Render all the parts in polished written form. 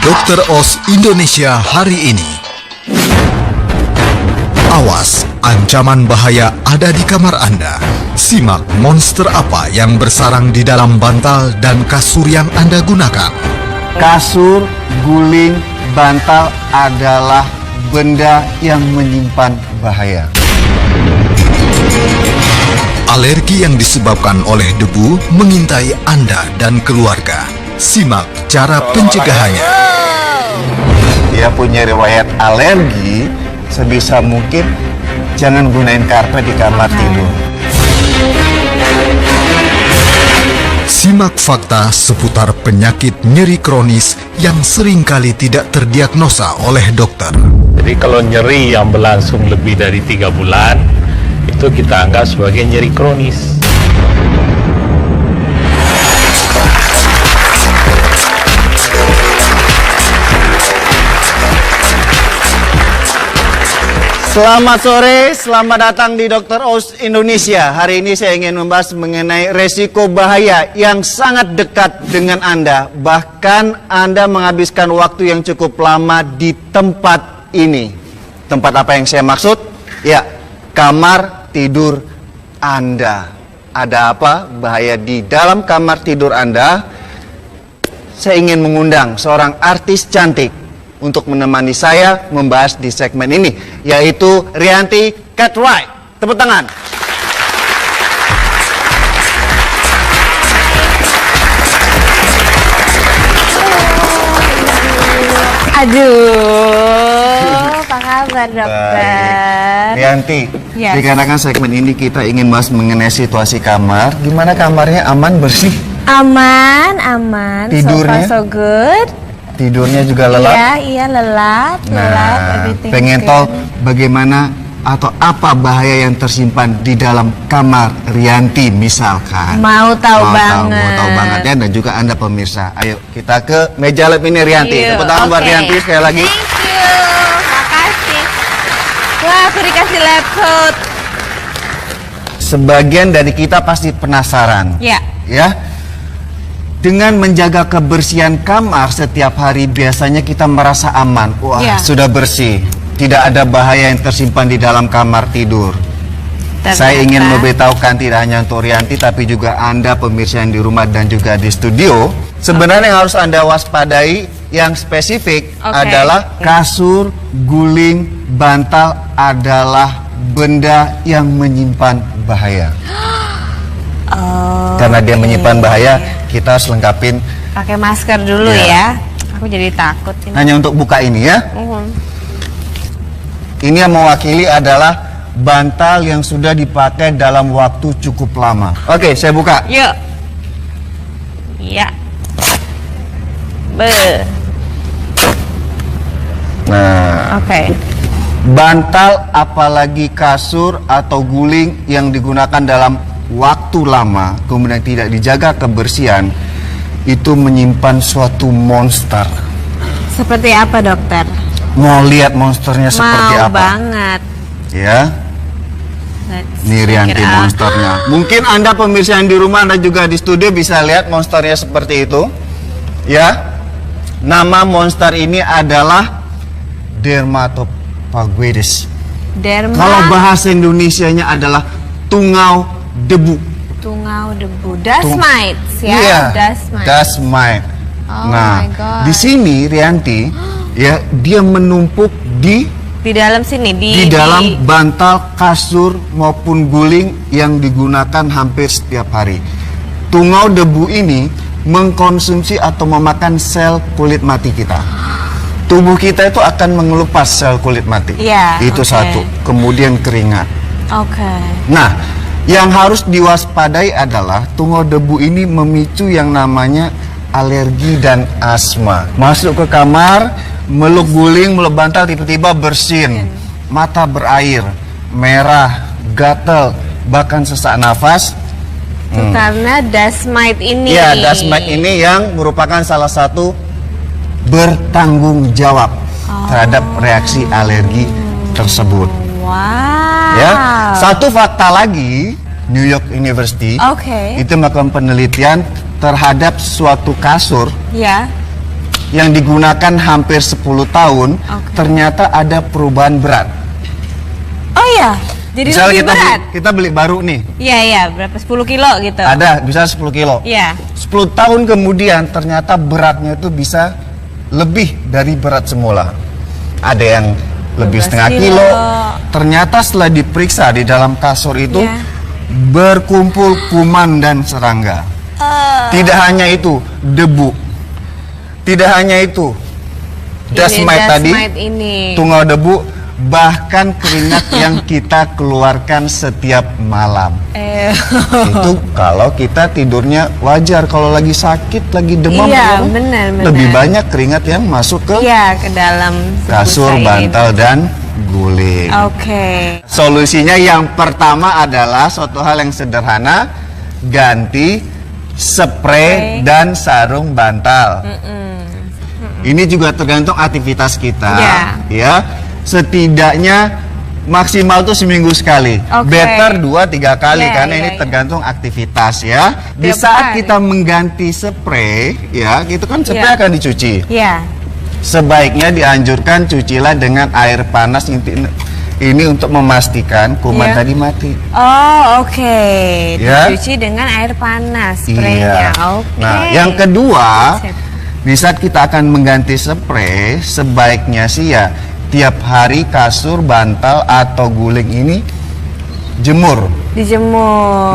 Dr. Oz Indonesia hari ini. Awas, ancaman bahaya ada di kamar Anda. Simak monster apa yang bersarang di dalam bantal dan kasur yang Anda gunakan. Kasur, guling, bantal adalah benda yang menyimpan bahaya. Alergi yang disebabkan oleh debu mengintai Anda dan keluarga. Simak cara pencegahannya. Dia punya riwayat alergi, sebisa mungkin jangan gunain karpet di kamar tidur. Simak fakta seputar penyakit nyeri kronis yang seringkali tidak terdiagnosa oleh dokter. Jadi kalau nyeri yang berlangsung lebih dari 3 bulan, itu kita anggap sebagai nyeri kronis. Selamat sore, selamat datang di Dr. Oz Indonesia. Hari ini saya ingin membahas mengenai resiko bahaya yang sangat dekat dengan Anda. Bahkan Anda menghabiskan waktu yang cukup lama di tempat ini. Tempat apa yang saya maksud? Ya, kamar tidur Anda. Ada apa bahaya di dalam kamar tidur Anda? Saya ingin mengundang seorang artis cantik untuk menemani saya membahas di segmen ini, yaitu Rianti Cartwright. Tepuk tangan. Aduh, apa kabar dokter? Rianti, Yes. dikarenakan segmen ini kita ingin bahas mengenai situasi kamar. Gimana kamarnya, aman, bersih? Aman. Tidurnya? So far so good. Tidurnya juga lelap? Iya lelap, everything pengen good. tahu bagaimana atau apa bahaya yang tersimpan di dalam kamar Rianti misalkan. Mau tahu banget. Mau tahu banget ya, dan juga Anda pemirsa. Ayo kita ke meja lab ini Rianti. Yuk, Tepuk tangan buat oke. Rianti sekali lagi. Thank you, makasih. Wah, aku dikasih lab coat. Sebagian dari kita pasti penasaran. Ya. Ya. Dengan menjaga kebersihan kamar setiap hari biasanya kita merasa aman. Wah, Ya. sudah bersih. Tidak ada bahaya yang tersimpan di dalam kamar tidur. Ternyata. Saya ingin memberitahukan tidak hanya untuk Rianti tapi juga Anda pemirsa yang di rumah dan juga di studio. Sebenarnya yang harus Anda waspadai yang spesifik adalah kasur, guling, bantal adalah benda yang menyimpan bahaya. Karena dia menyimpan bahaya, kita harus lengkapin. Pakai masker dulu Ya. ya. Aku jadi takut ini. Hanya untuk buka ini ya. Ini yang mewakili adalah bantal yang sudah dipakai dalam waktu cukup lama. Oke, saya buka. Yuk. Iya. Nah, Oke. bantal apalagi kasur atau guling yang digunakan dalam waktu lama kemudian tidak dijaga kebersihan itu menyimpan suatu monster. Seperti apa dokter? Mau lihat monsternya seperti Mau apa? banget. Ya, Let's ini check Rianti it out. monsternya. Mungkin Anda pemirsa yang di rumah, Anda juga di studio bisa lihat monsternya seperti itu. Ya, nama monster ini adalah Dermatophagoides. Kalau bahasa Indonesianya adalah tungau debu. Tungau debu, dust mites ya, Iya, dust mites. dust mite. Oh Nah, my God. di sini Rianti, ya dia menumpuk di Dalam sini dalam bantal, kasur maupun guling yang digunakan hampir setiap hari. Tungau debu ini mengkonsumsi atau memakan sel kulit mati kita. Tubuh kita itu akan mengelupas sel kulit mati. Iya, Itu oke. satu. Kemudian keringat. Oke. Nah, yang harus diwaspadai adalah tungau debu ini memicu yang namanya alergi dan asma. Masuk ke kamar, meluk guling, meluk bantal, tiba-tiba bersin, mata berair, merah, gatel, bahkan sesak nafas. Itu karena dust mite ini. Ya, dust mite ini yang merupakan salah satu bertanggung jawab terhadap reaksi alergi tersebut. Wow. Ya, satu fakta lagi, New York University Oke. itu melakukan penelitian terhadap suatu kasur Ya. yang digunakan hampir 10 tahun, ternyata ada perubahan berat. Oh ya, jadi Misalnya lebih berat. kita beli baru nih. Iya, berapa 10 kilo gitu. Ada, bisa 10 kilo. Iya. 10 tahun kemudian ternyata beratnya itu bisa lebih dari berat semula. Ada yang lebih 12 setengah kilo. Ternyata setelah diperiksa di dalam kasur itu berkumpul kuman dan serangga. Tidak hanya itu, debu. Tidak hanya itu, dust mite tadi, tungau debu, bahkan keringat yang kita keluarkan setiap malam. Itu kalau kita tidurnya wajar, kalau lagi sakit, lagi demam, benar. lebih banyak keringat yang masuk ke ke dalam kasur, bantal, dan guling. Solusinya yang pertama adalah suatu hal yang sederhana, ganti spray dan sarung bantal. Ini juga tergantung aktivitas kita, ya. Setidaknya maksimal tuh seminggu sekali, better 2-3 kali karena ini tergantung aktivitas ya. Di saat kita mengganti spray, ya, itu kan spray akan dicuci. Sebaiknya dianjurkan cucilah dengan air panas ini untuk memastikan kuman tadi mati. Dicuci dengan air panas spraynya. Nah, yang kedua, di saat kita akan mengganti spray, sebaiknya sih ya tiap hari kasur, bantal atau guling ini dijemur.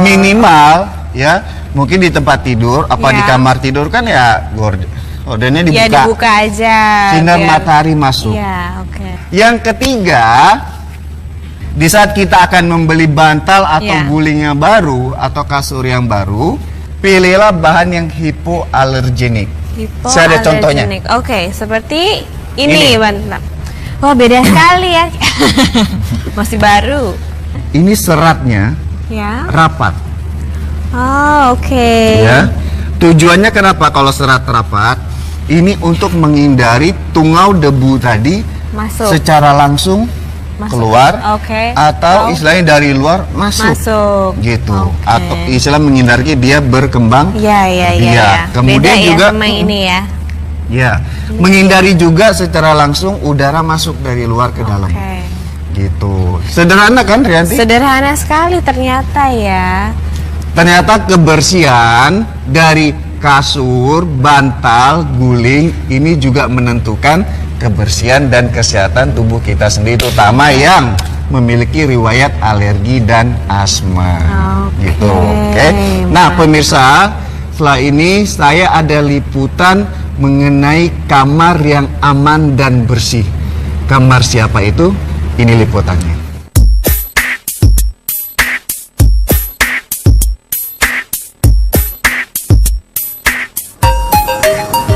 Minimal ya, mungkin di tempat tidur, di kamar tidur kan ya gordennya dibuka aja. Sinar matahari masuk. Yang ketiga, di saat kita akan membeli bantal atau guling yang baru atau kasur yang baru, pilihlah bahan yang hipoalergenik. Saya ada contohnya. Seperti ini. Wah, beda sekali ya. Masih baru. Ini seratnya rapat. Ya. Tujuannya kenapa kalau serat rapat? Ini untuk menghindari tungau debu tadi secara langsung keluar atau istilahnya dari luar masuk. Gitu. Atau istilah menghindari dia berkembang biak. Kemudian beda juga sama ini menghindari juga secara langsung udara masuk dari luar ke dalam. Gitu. Sederhana kan, Rianti? Sederhana sekali ternyata ya. Ternyata kebersihan dari kasur, bantal, guling ini juga menentukan kebersihan dan kesehatan tubuh kita sendiri, terutama yang memiliki riwayat alergi dan asma. Gitu. Nah, pemirsa, setelah ini saya ada liputan mengenai kamar yang aman dan bersih. Kamar siapa itu? Ini liputannya.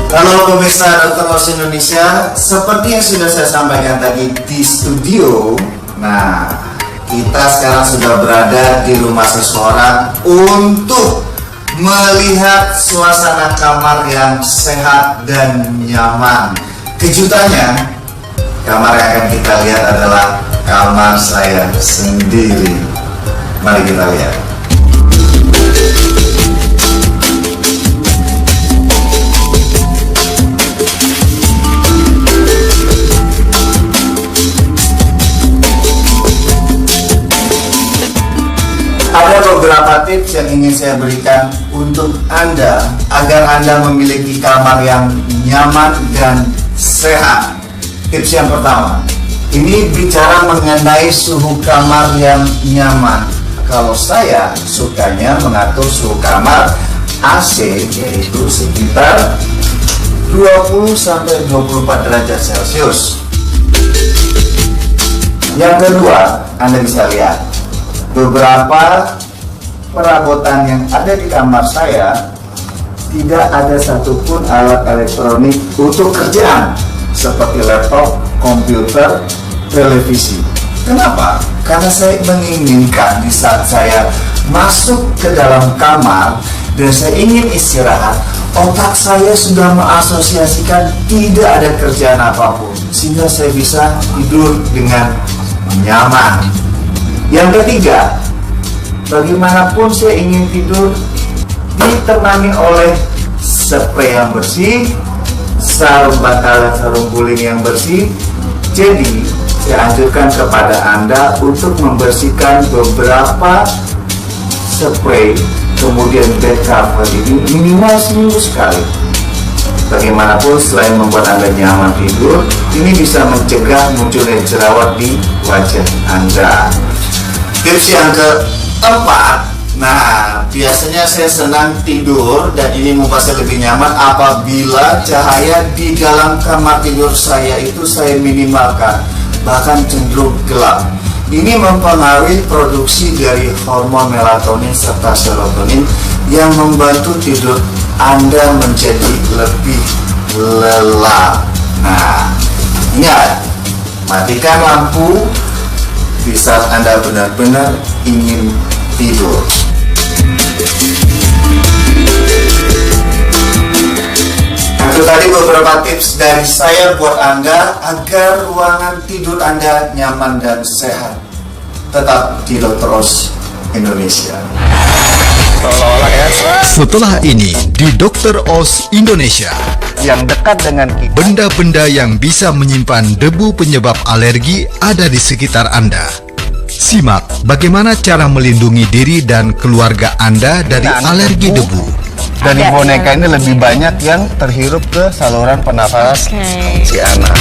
Halo pemirsa Dr. Oz Indonesia, seperti yang sudah saya sampaikan tadi di studio, nah kita sekarang sudah berada di rumah seseorang untuk melihat suasana kamar yang sehat dan nyaman. Kejutannya, kamar yang akan kita lihat adalah kamar saya sendiri. Mari kita lihat. Ada beberapa tips yang ingin saya berikan untuk Anda agar Anda memiliki kamar yang nyaman dan sehat. Tips yang pertama, ini bicara mengenai suhu kamar yang nyaman. Kalau saya sukanya mengatur suhu kamar AC yaitu sekitar 20-24 derajat Celcius. Yang kedua, Anda bisa lihat beberapa perabotan yang ada di kamar saya tidak ada satupun alat elektronik untuk kerjaan seperti laptop, komputer, televisi. Kenapa? Karena saya menginginkan di saat saya masuk ke dalam kamar dan saya ingin istirahat, otak saya sudah mengasosiasikan tidak ada kerjaan apapun sehingga saya bisa tidur dengan nyaman. Yang ketiga, bagaimanapun saya ingin tidur ditemani oleh spray yang bersih, sarung bantal dan sarung guling yang bersih. Jadi saya anjurkan kepada Anda untuk membersihkan beberapa spray kemudian bed cover ini minimal seminggu sekali. Bagaimanapun selain membuat Anda nyaman tidur, ini bisa mencegah munculnya jerawat di wajah Anda. Tips yang keempat, nah biasanya saya senang tidur dan ini membuat saya lebih nyaman apabila cahaya di dalam kamar tidur saya itu saya minimalkan, bahkan cenderung gelap. Ini mempengaruhi produksi dari hormon melatonin serta serotonin yang membantu tidur Anda menjadi lebih lelap. Nah, ingat, matikan lampu di saat Anda benar-benar ingin tidur. Itu tadi beberapa tips dari saya buat Anda agar ruangan tidur Anda nyaman dan sehat. Tetap di Dr. Oz Indonesia. Setelah ini di Dr. Oz Indonesia, Yang dekat dengan kita. benda-benda yang bisa menyimpan debu penyebab alergi ada di sekitar Anda. Simak bagaimana cara melindungi diri dan keluarga Anda dari alergi debu. Dari boneka ini lebih banyak yang terhirup ke saluran pernafasan si anak.